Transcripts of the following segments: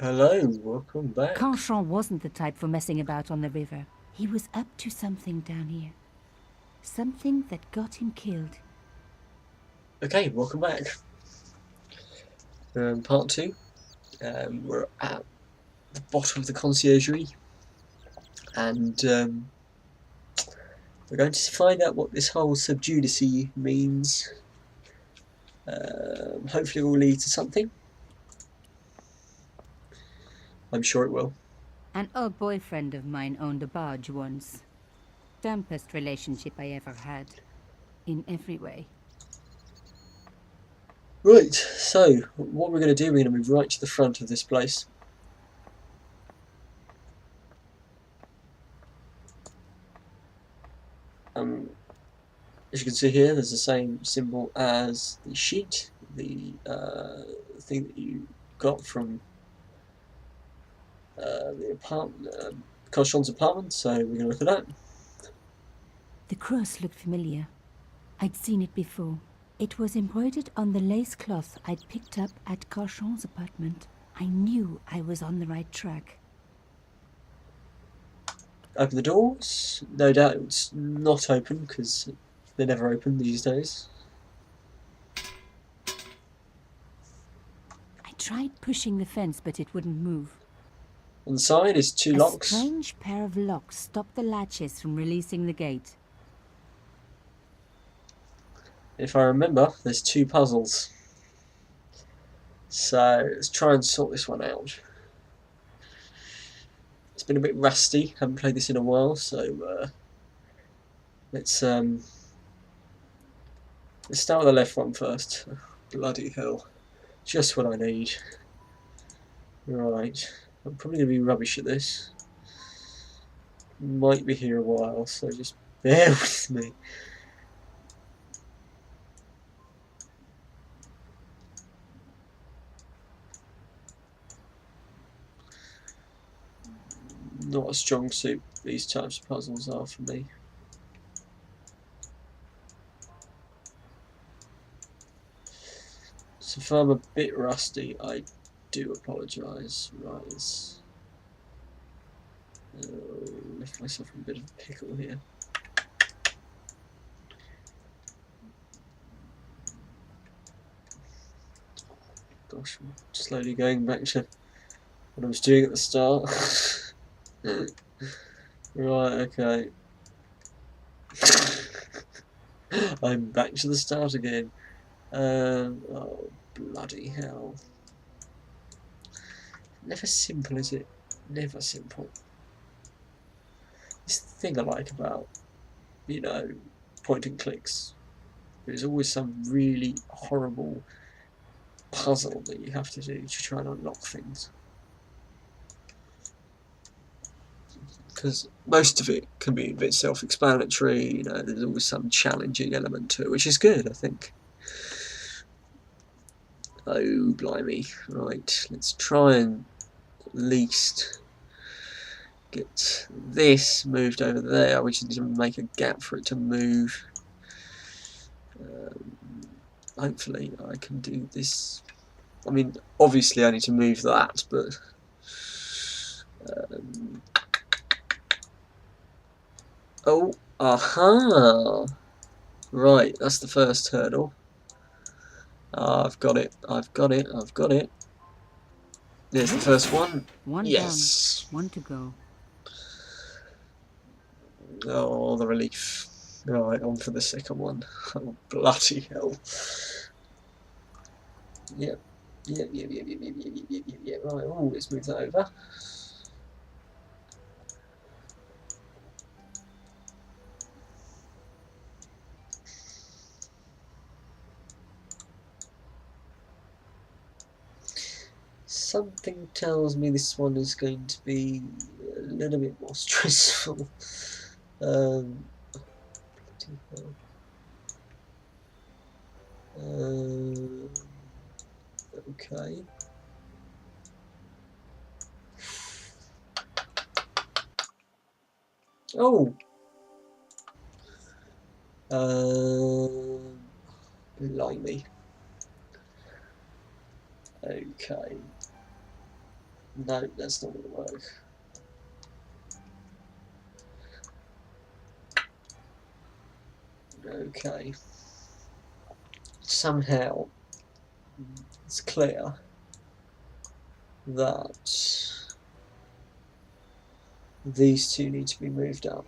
Hello, welcome back. Carchon wasn't the type for messing about on the river. He was up to something down here. Something that got him killed. Okay, welcome back. Part 2. We're at the bottom of the Conciergerie, and we're going to find out what this whole subjudice means. Hopefully it will lead to something. I'm sure it will. An old boyfriend of mine owned a barge once. Dampest relationship I ever had. In every way. Right, so what we're going to do, we're going to move right to the front of this place. As you can see here, there's the same symbol as the sheet, the thing that you got from the apartment, Cochon's apartment, so we're going to look at that. The cross looked familiar. I'd seen it before. It was embroidered on the lace cloth I'd picked up at Carchon's apartment. I knew I was on the right track. Open the doors. No doubt it's not open because they're never open these days. I tried pushing the fence, but it wouldn't move. On the side is two A locks. strange pair of locks stopped the latches from releasing the gate. If I remember, there's two puzzles. So let's try and sort this one out. It's been a bit rusty. Haven't played this in a while, so let's start with the left one first. Bloody hell! Just what I need. Right, I'm probably gonna be rubbish at this. Might be here a while, so just bear with me. Not a strong suit these types of puzzles are for me. So if I'm a bit rusty, I do apologise. Right, let's left myself in a bit of a pickle here. Gosh, I'm slowly going back to what I was doing at the start. Right, okay. I'm back to the start again. Oh, bloody hell. Never simple, is it? Never simple. This thing I like about, point and clicks. There's always some really horrible puzzle that you have to do to try and unlock things. Because most of it can be a bit self-explanatory, there's always some challenging element to it, which is good, I think. Oh, blimey. Right, let's try and at least get this moved over there. We just need to make a gap for it to move. Hopefully I can do this. I mean, obviously I need to move that, but oh, aha! Right, that's the first hurdle. I've got it, I've got it, I've got it. There's the first one. One Yes! down, one to go. Oh, the relief. Right, on for the second one. Oh, bloody hell. Yep. Yep. Right, oh, let's move that over. Something tells me this one is going to be a little bit more stressful. Okay. Oh! Blimey. Okay. No, that's not going to work. Okay. Somehow, it's clear that these two need to be moved up.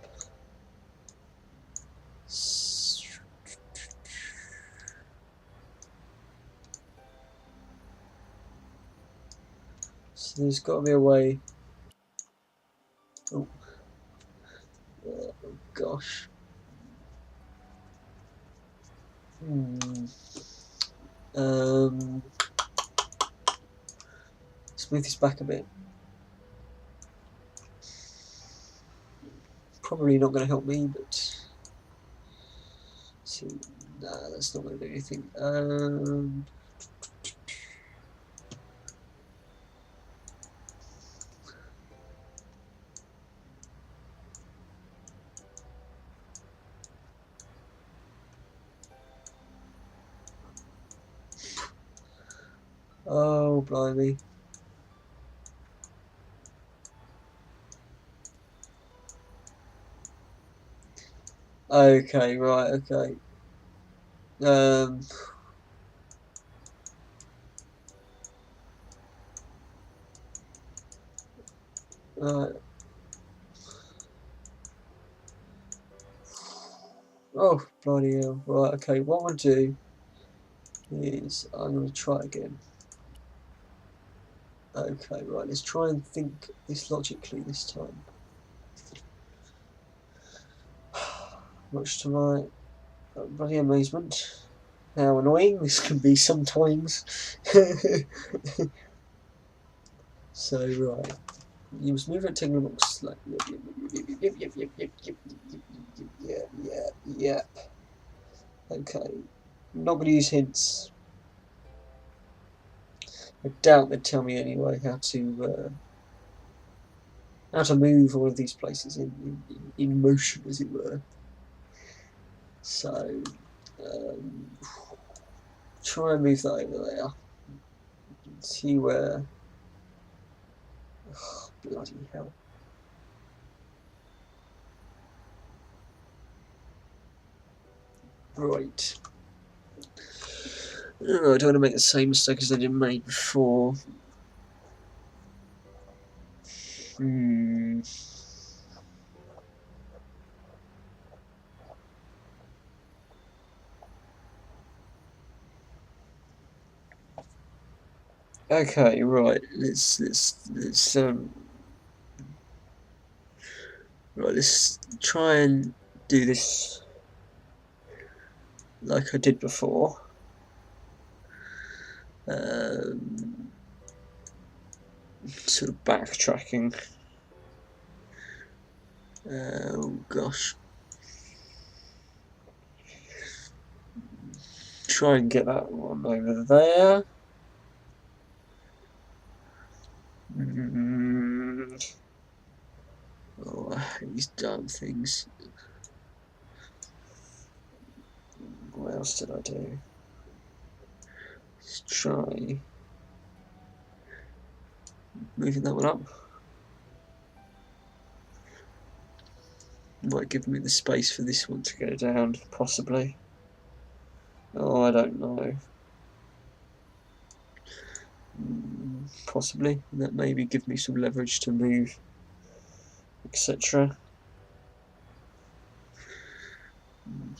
So there's got to be a way. Oh, gosh. Let's move this back a bit. Probably not going to help me, but see, nah, that's not going to do anything. Oh, blimey. Okay, right, okay. Right. Oh, bloody hell. Right, okay, what I'm going to do is I'm going to try again. Okay, right, let's try and think this logically this time. Much to my bloody amazement. How annoying this can be sometimes. So, right. You must move rectangular box slightly. Yep. Okay. Not going to use hints. I doubt they'd tell me anyway how to move all of these places in motion, as it were. So, try and move that over there. See where. Oh, bloody hell. Right. Oh, I don't want to make the same mistake as I did make before. Okay, right. Let's try and do this like I did before. Sort of backtracking. Oh gosh. Try and get that one over there. Oh, I hate these damn things. What else did I do? Let's try moving that one up. Might give me the space for this one to go down, possibly. Oh, I don't know. Possibly. That maybe give me some leverage to move, etc.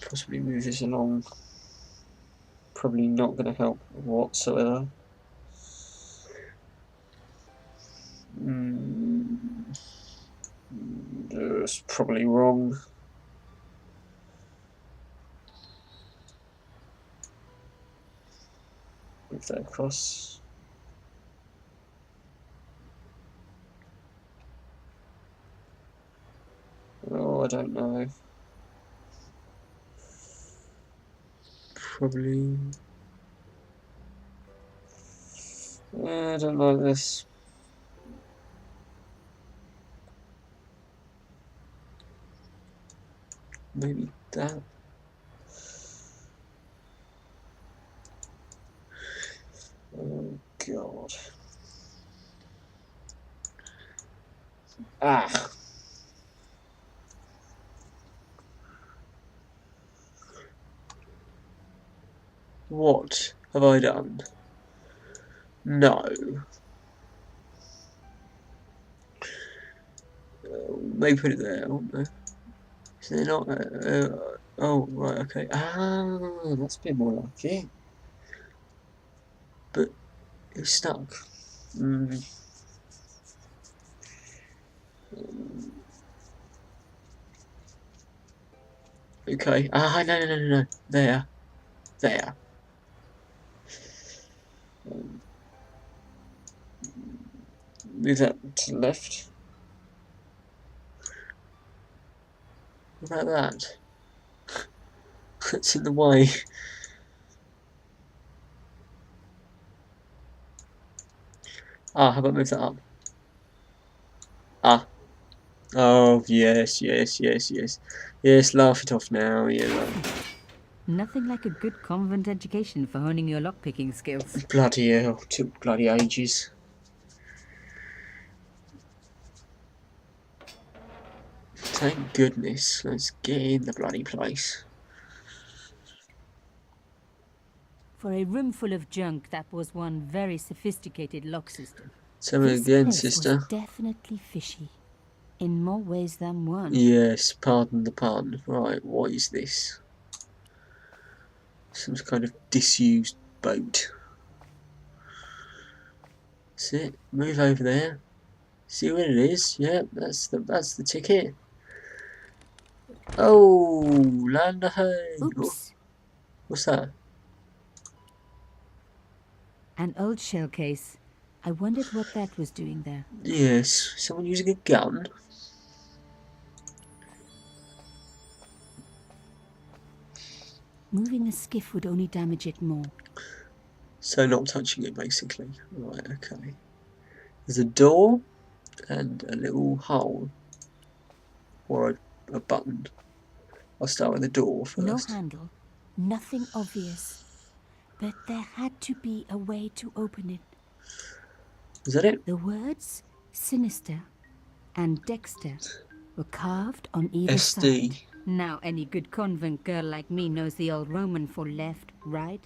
Possibly move this along. Probably not going to help whatsoever. That's probably wrong. Move that across. Oh, I don't know. Probably. I don't like this. Maybe that. Oh God. Ah. What have I done? No. Maybe put it there. Oh, no. Is there not? Oh, right, okay. Ah, that's a bit more like it. But it's stuck. Okay. Ah, no, no, no, no, no. There. There. Move that to the left. What about that? That's in the way. Ah, how about move that up? Ah. Oh, yes, yes, yes, yes. Yes, laugh it off now, yeah. Nothing like a good convent education for honing your lockpicking skills. Bloody hell, took bloody ages. Thank goodness. Let's get in the bloody place. For a room full of junk, that was one very sophisticated lock system. Tell me This again, place sister. was definitely fishy, in more ways than one. Yes, pardon the pun. Right, what is this? Some kind of disused boat. That's it. Move over there. See what it is? Yep, that's the ticket. Oh, land ahead. Oops! What's that? An old shell case. I wondered what that was doing there. Yes, someone using a gun. Moving a skiff would only damage it more. So not touching it, basically. Right, okay. There's a door and a little hole. Or a button. I'll start with the door first. No handle. Nothing obvious. But there had to be a way to open it. Is that it? The words Sinister and Dexter were carved on either SD. side. Now any good convent girl like me knows the old Roman for left, right.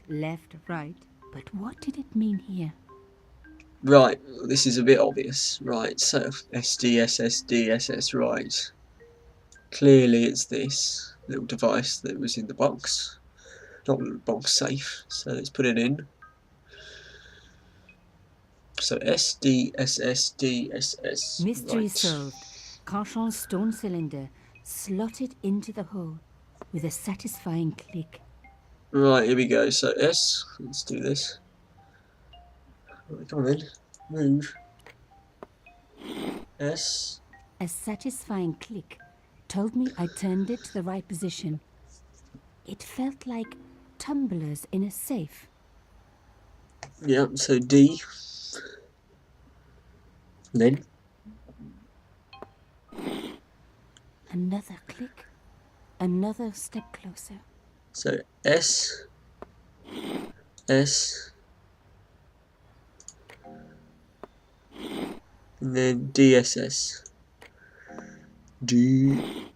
But what did it mean here? Right, this is a bit obvious. Right, so SD, SSD, SS, right. Clearly it's this little device that was in the box. Not the box safe, so let's put it in. So SD, SSD, SS. Mystery Right. solved. Carchon's stone cylinder slotted into the hole with a satisfying click. Right, here we go. So S, let's do this. Right, come on then, move. S. A satisfying click told me I turned it to the right position. It felt like tumblers in a safe. Yeah, so D. Then. Another click. Another step closer. So S. S. And then DSS. D.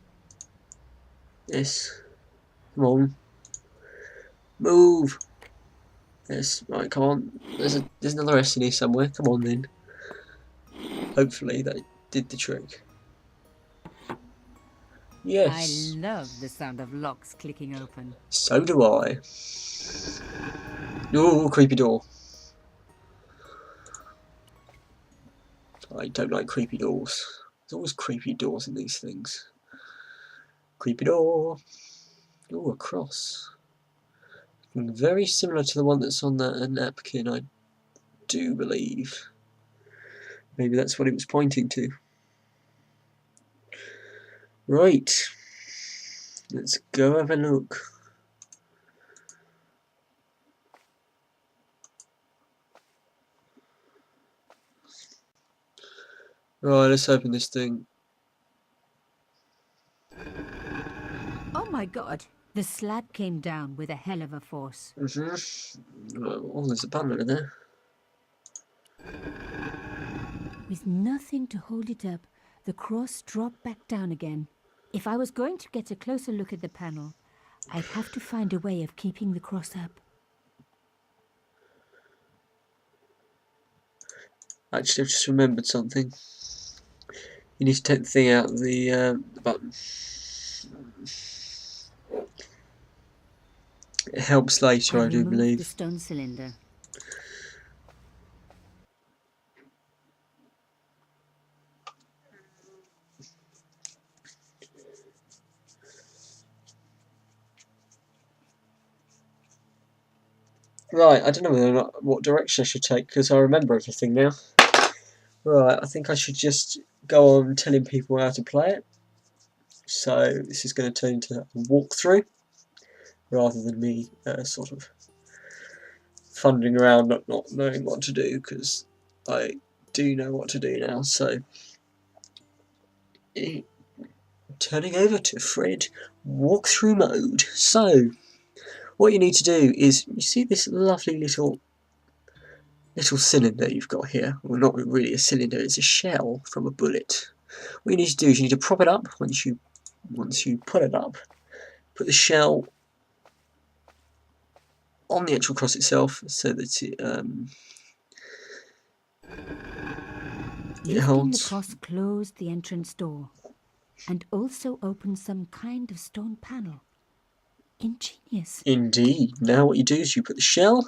S. Come on. Move. Yes, right, come on. There's another S in here somewhere. Come on then. Hopefully that did the trick. Yes. I love the sound of locks clicking open. So do I. Oh, creepy door. I don't like creepy doors. There's always creepy doors in these things. Creepy door. Oh, a cross. Very similar to the one that's on that napkin, I do believe. Maybe that's what it was pointing to. Right. Let's go have a look. Right, let's open this thing. Oh my god! The slab came down with a hell of a force. Oh, there's a button over there. With nothing to hold it up the cross dropped back down again. If I was going to get a closer look at the panel, I'd have to find a way of keeping the cross up. Actually, I've just remembered something. You need to take the thing out of the button. It helps later, I do removed believe. the stone cylinder. Right, I don't know whether or not what direction I should take because I remember everything now. Right, I think I should just go on telling people how to play it. So this is going to turn into a walkthrough rather than me sort of fumbling around not knowing what to do, because I do know what to do now. So turning over to Fred walkthrough mode. So what you need to do is, you see this lovely little cylinder you've got here? Well, not really a cylinder, it's a shell from a bullet. What you need to do is you need to prop it up. Once you put it up, put the shell on the actual cross itself so that it Lifting holds. the cross closed the entrance door and also opened some kind of stone panel. Ingenious. Indeed. Now what you do is you put the shell,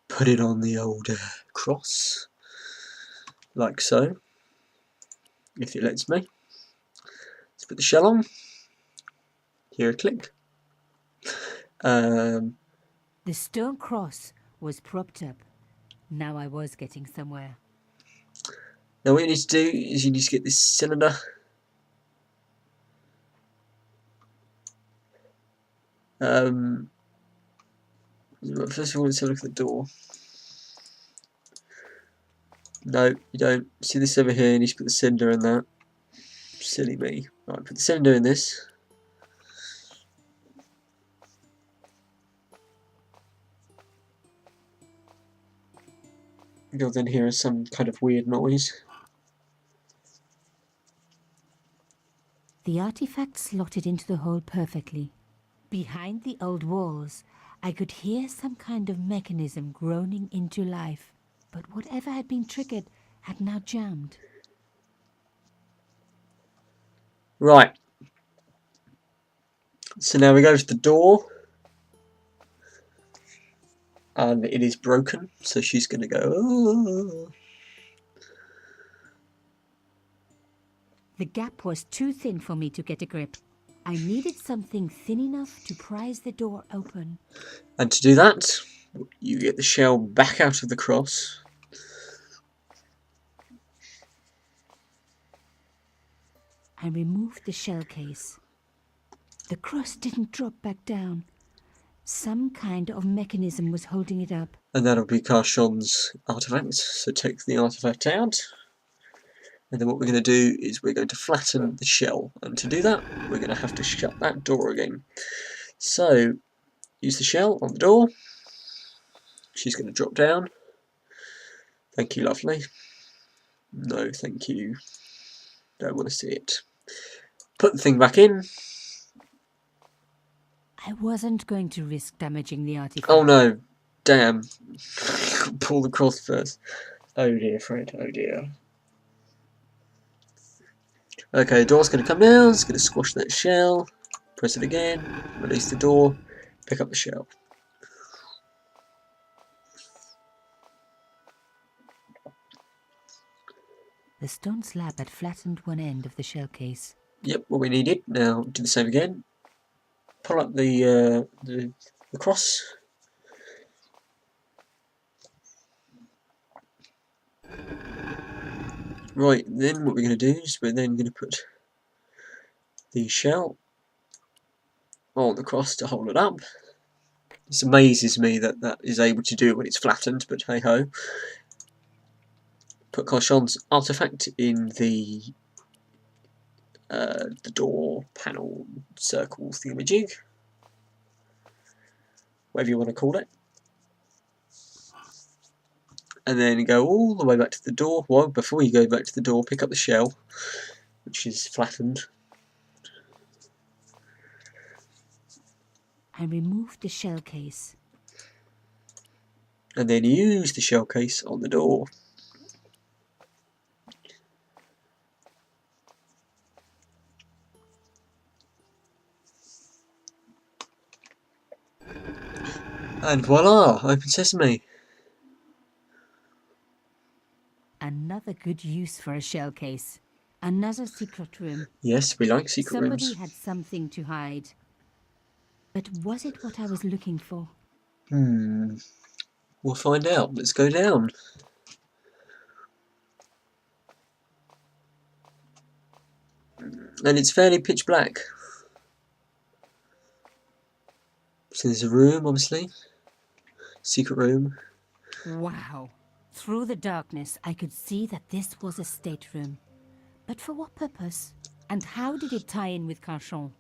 put it on the old cross, like so, if it lets me. Let's put the shell on. Here a click. The stone cross was propped up. Now I was getting somewhere. Now what you need to do is you need to get this cylinder first of all, let's have a look at the door. No, you don't. See this over here, you need to put the cylinder in that. Silly me. Right, put the cylinder in this. You'll then hear some kind of weird noise. The artifact slotted into the hole perfectly. Behind the old walls, I could hear some kind of mechanism groaning into life, but whatever had been triggered had now jammed. Right. So now we go to the door. And it is broken, so she's going to go, oh. The gap was too thin for me to get a grip. I needed something thin enough to prise the door open. And to do that, you get the shell back out of the cross. I removed the shell case. The cross didn't drop back down. Some kind of mechanism was holding it up. And that'll be Carchon's artifact. So take the artifact out. And then what we're going to do is we're going to flatten the shell. And to do that, we're going to have to shut that door again. So, use the shell on the door. She's going to drop down. Thank you, lovely. No, thank you. Don't want to see it. Put the thing back in. I wasn't going to risk damaging the artifact. Oh no, damn. Pull the cross first. Oh dear, Fred, oh dear. Okay, the door's going to come down, it's going to squash that shell. Press it again, release the door, pick up the shell. The stone slab had flattened one end of the shell case. Yep, what we needed. Now do the same again. Pull up the cross. Right, then what we're going to do is we're then going to put the shell on the cross to hold it up. This amazes me that that is able to do it when it's flattened, but hey ho. Put Carchon's artifact in the door panel circle thingamajig, whatever you want to call it. and then go all the way back to the door. Well, before you go back to the door, pick up the shell, which is flattened. I removed the shell case. And then use the shell case on the door. And voila, open sesame. Another good use for a shell case. Another secret room. Yes, we like secret Somebody rooms. had something to hide. But was it what I was looking for? We'll find out. Let's go down. And it's fairly pitch black. So there's a room, obviously. Secret room. Wow. Through the darkness, I could see that this was a stateroom. But for what purpose? And how did it tie in with Carchon?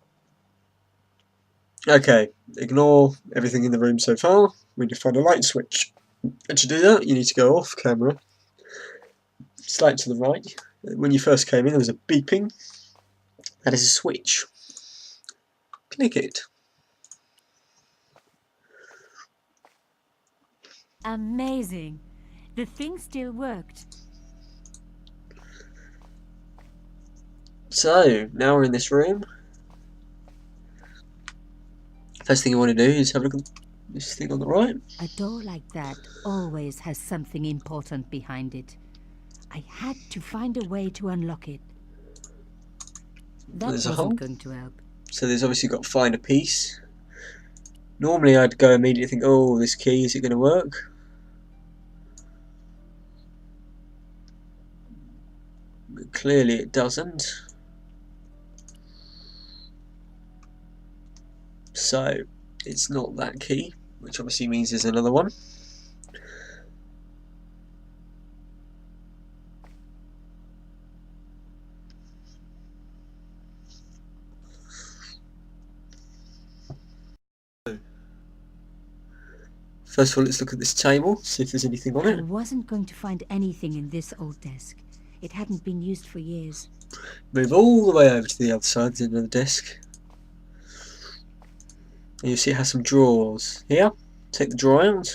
Okay, ignore everything in the room so far. We need to find a light switch. And to do that, you need to go off camera. Slight to the right. When you first came in, there was a beeping. That is a switch. Click it. Amazing. The thing still worked. So, now we're in this room. First thing you want to do is have a look at this thing on the right. A door like that always has something important behind it. I had to find a way to unlock it. That There's a wasn't hole. going to help. So there's obviously got to find a piece. Normally I'd go immediately think, oh, this key, is it going to work? But clearly it doesn't. So it's not that key, which obviously means there's another one. First of all, let's look at this table, see if there's anything on I it. wasn't going to find anything in this old desk. It hadn't been used for years. Move all the way over to the other side, the end of the desk. And you'll see it has some drawers. Here, take the drawer out.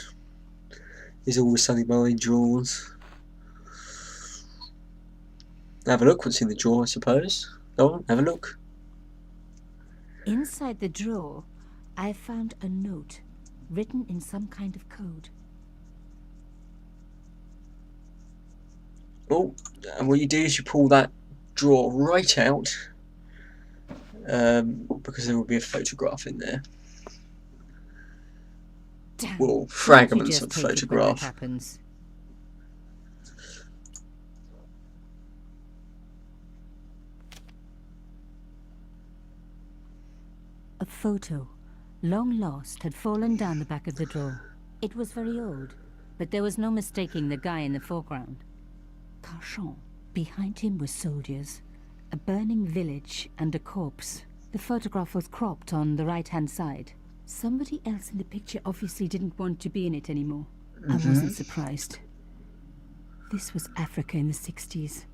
There's always something behind drawers. Have a look what's in the drawer, I suppose. Go on, have a look. Inside the drawer, I found a note written in some kind of code. Oh, and what you do is you pull that drawer right out, because there will be a photograph in there. Damn. Well, Can't fragments you of just take it when photograph. that happens? A photo, long lost, had fallen down the back of the drawer. It was very old, but there was no mistaking the guy in the foreground. Carchon. Behind him were soldiers, a burning village, and a corpse. The photograph was cropped on the right-hand side. Somebody else in the picture obviously didn't want to be in it anymore. I wasn't surprised. This was Africa in the 60s.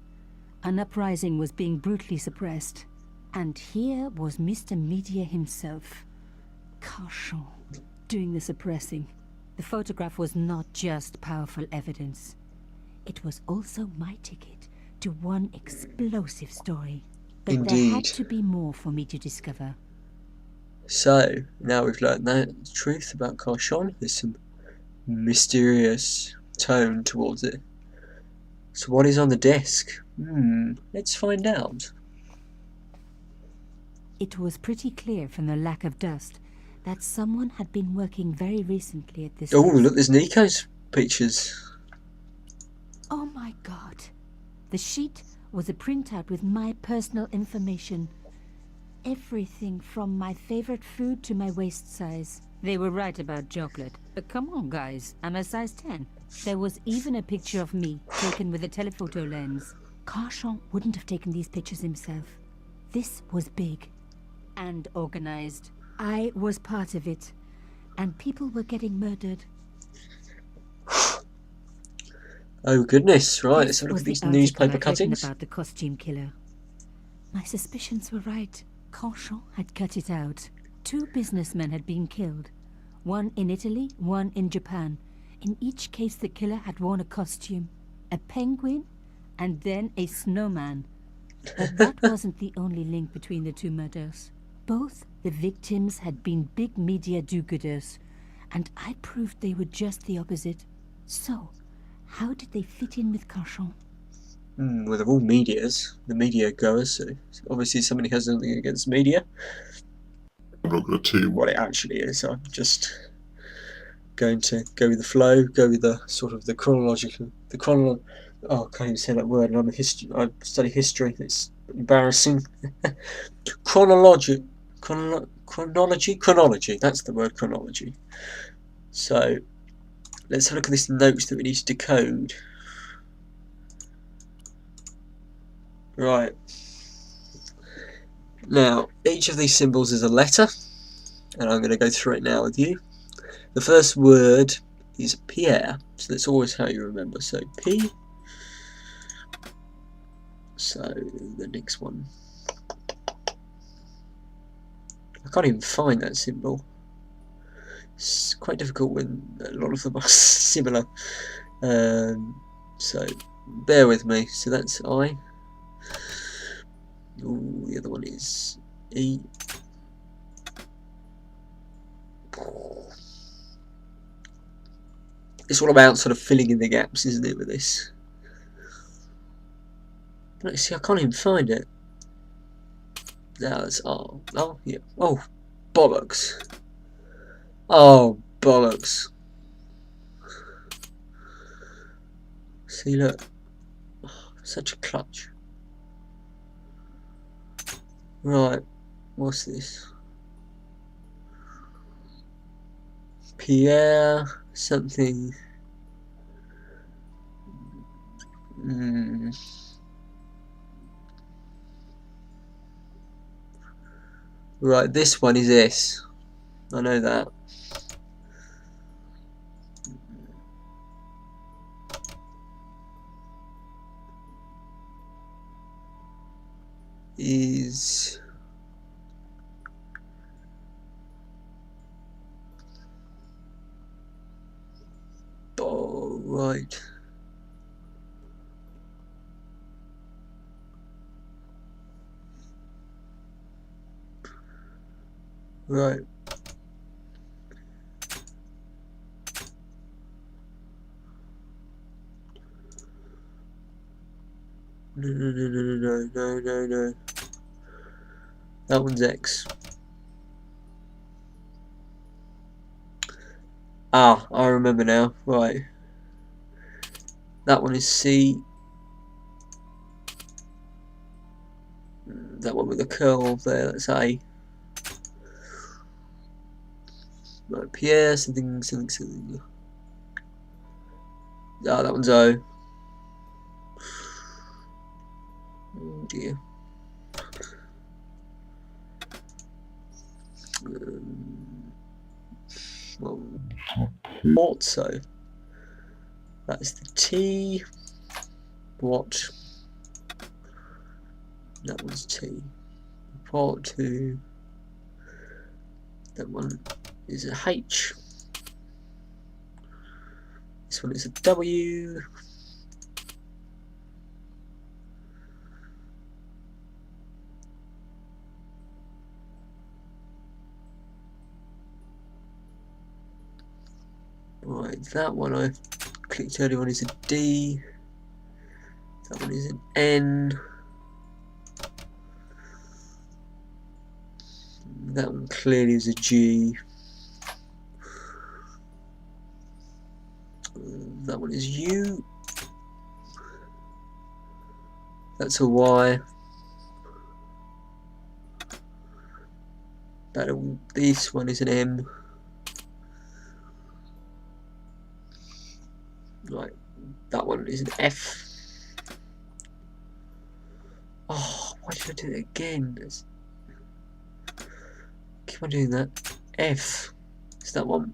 An uprising was being brutally suppressed. And here was Mr. Media himself, Carchon, doing the suppressing. The photograph was not just powerful evidence. It was also my ticket to one explosive story. But there had Indeed. to be more for me to discover. So, now we've learned the truth about Carchon. There's some mysterious tone towards it. So what is on the desk? Let's find out. It was pretty clear from the lack of dust that someone had been working very recently at this Oh, desk. look, there's Nico's pictures. Oh my god. The sheet was a printout with my personal information. Everything from my favorite food to my waist size. They were right about chocolate. But come on, guys. I'm a size 10. There was even a picture of me, taken with a telephoto lens. Carchon wouldn't have taken these pictures himself. This was big. And organized. I was part of it. And people were getting murdered. Oh goodness, right, let's This have a look was at the these article newspaper I'd written cuttings. about the costume killer. My suspicions were right. Canchon had cut it out. 2 businessmen had been killed. One in Italy, one in Japan. In each case the killer had worn a costume. A penguin, and then a snowman. But that wasn't the only link between the 2 murders. Both the victims had been big media do-gooders, and I proved they were just the opposite. So, how did they fit in with Canchon? Well, they're all medias, the media goers, so obviously somebody has something against media. I'm not going to tell you What it actually is, I'm just going to go with the flow, go with the sort of the chronological, oh, I can't even say that word, and I study history, it's embarrassing. Chronology, that's the word, chronology. So, let's have a look at this notes that we need to decode. Right. Now, each of these symbols is a letter, and I'm going to go through it now with you. The first word is Pierre, so that's always how you remember. So P. So the next one, I can't even find that symbol. It's quite difficult when a lot of them are similar. So bear with me. So that's I. Ooh, the other one is E. It's all about sort of filling in the gaps, isn't it, with this? Let's see, I can't even find it. That's R. Oh, yeah. Oh, bollocks. Oh, bollocks. See, look. Oh, such a clutch. Right. What's this? Pierre something. Right, this one is S. I know that. Is oh, right. Right. No. That one's X. Ah, I remember now. Right. That one is C. That one with the curl there, that's A. Right, Pierre, something. Ah, that one's O. Oh dear. What so? That's the T. What? That one's T. Part 2. That one is a H. This one is a W. Right, that one I clicked earlier on is a D. That one is an N. That one clearly is a G. That one is U. That's a Y. This one is an M. Right, that one is an F. Oh, why did I do it again? Keep on doing that. F. It's that one.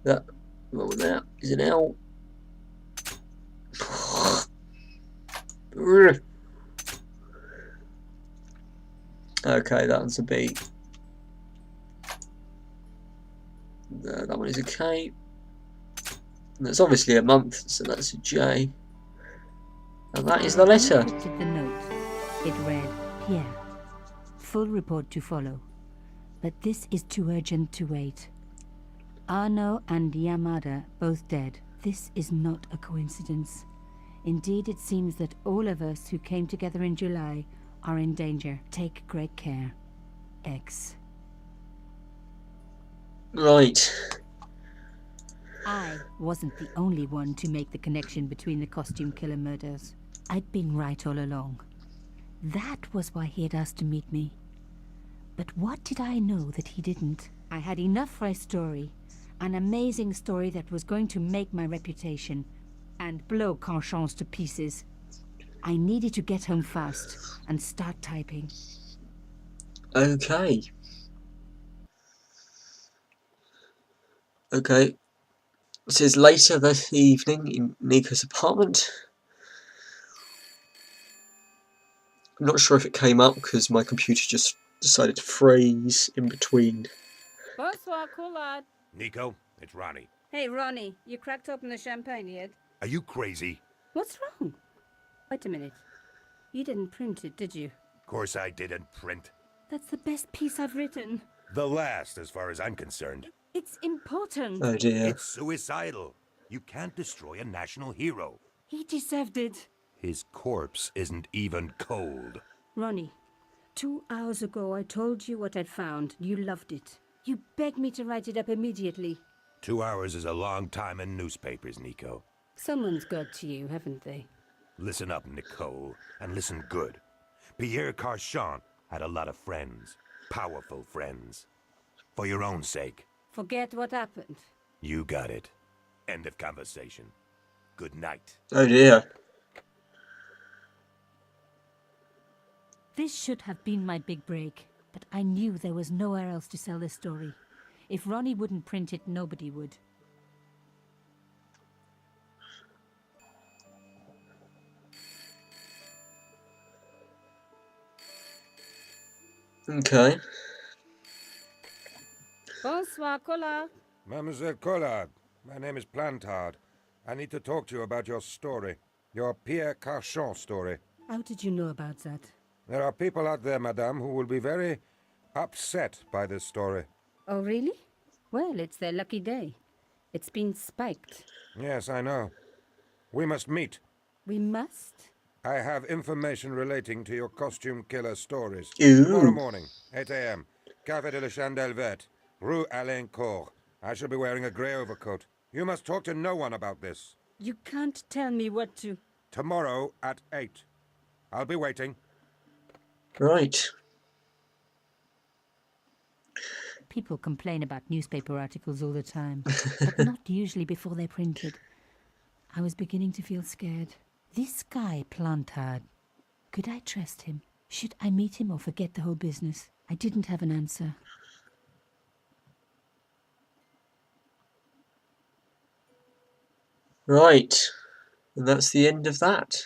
That one there is an L. Okay, that one's a B. That one is a K. That's obviously a month, so that's a J. And that is the I letter. encrypted the note. It read, Pierre. Full report to follow. But this is too urgent to wait. Arno and Yamada both dead. This is not a coincidence. Indeed, it seems that all of us who came together in July are in danger. Take great care. X. Right. I wasn't the only one to make the connection between the costume killer murders. I'd been right all along. That was why he had asked to meet me. But what did I know that he didn't? I had enough for a story. An amazing story that was going to make my reputation and blow Conchance to pieces. I needed to get home fast and start typing. Okay. Okay. It says later that evening in Nico's apartment. I'm not sure if it came up because my computer just decided to freeze in between. Bonsoir, Collard. Nico, it's Ronnie. Hey, Ronnie, you cracked open the champagne yet? Are you crazy? What's wrong? Wait a minute. You didn't print it, did you? Of course I didn't print. That's the best piece I've written. The last, as far as I'm concerned. It's important. Oh dear. It's suicidal. You can't destroy a national hero. He deserved it. His corpse isn't even cold. Ronnie, 2 hours ago I told you what I'd found. You loved it. You begged me to write it up immediately. 2 hours is a long time in newspapers, Nico. Someone's got to you, haven't they? Listen up, Nicole, and listen good. Pierre Carchon had a lot of friends. Powerful friends. For your own sake. Forget what happened. You got it. End of conversation. Good night. Oh dear. This should have been my big break, but I knew there was nowhere else to sell this story. If Ronnie wouldn't print it, nobody would. Okay. Bonsoir, Collard. Mademoiselle Collard, my name is Plantard. I need to talk to you about your story. Your Pierre Carchon story. How did you know about that? There are people out there, madame, who will be very upset by this story. Oh, really? Well, it's their lucky day. It's been spiked. Yes, I know. We must meet. We must? I have information relating to your costume killer stories. Ooh. Tomorrow morning, 8 a.m., Café de la Chandelle Verte, Rue Alain Court. I shall be wearing a grey overcoat. You must talk to no one about this. You can't tell me what to... Tomorrow at 8. I'll be waiting. Right. People complain about newspaper articles all the time, but not usually before they're printed. I was beginning to feel scared. This guy, Plantard, could I trust him? Should I meet him or forget the whole business? I didn't have an answer. Right. And that's the end of that.